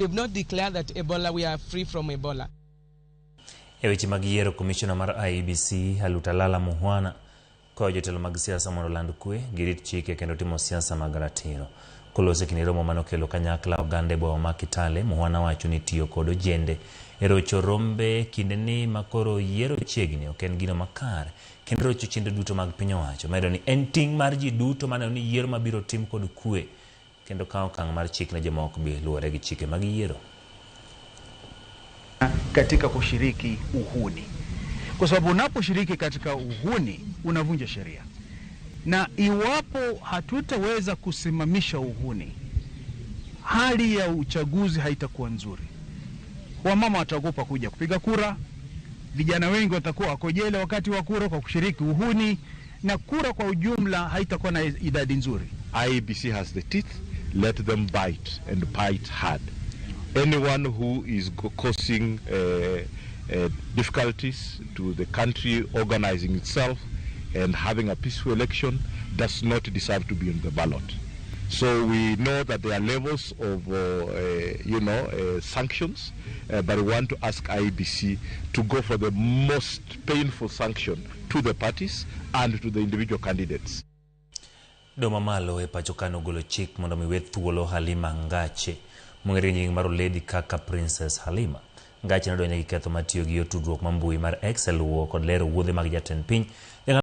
They've not declared that Ebola, we are free from Ebola. Ewechi mag yiero commissioner mar IEBC Halutalala Muhwana ko jotelo mag siasa mondo land kwe girit chike kendo timo siasa mag ratiro. Kolose kini romo manokelo kanyakla ogande bo ma Kitale, Muhwana wacho ni tiyo kod ojende erocho rombe kinde ni makoro yiero chiegni ok en gino makare kendo rocho chinde duto mag piny owacho. Medo ni en ting' mar ji duto maneno ni yiero mabiro tim kod kwe kendo kawo okang' mar chik ne jomoko bi luwore gi chike mag yiero. Katika kushiriki uhuni, kwa sababu unaposhiriki katika uhuni unavunja sheria, na iwapo hatutaweza kusimamisha uhuni, hali ya uchaguzi haitakuwa nzuri. Wamama wataogopa kuja kupiga kura, vijana wengi watakuwa wako jela wakati wa kura kwa kushiriki uhuni, na kura kwa ujumla haitakuwa na idadi nzuri. IEBC has the teeth, let them bite and bite hard. Anyone who is causing difficulties to the country organizing itself and having a peaceful election does not deserve to be on the ballot. So we know that there are levels of, sanctions, but we want to ask IEBC to go for the most painful sanction to the parties and to the individual candidates. Doma malo e pachokano golo chik mondo miwe thuolo Halima Ngache mungere nying maro lady kaka Princess Halima. Ngache nadonja gi ketho matiyo gi tudruok mambui mar Excel wo kod lero wuodhe mag jatend piny.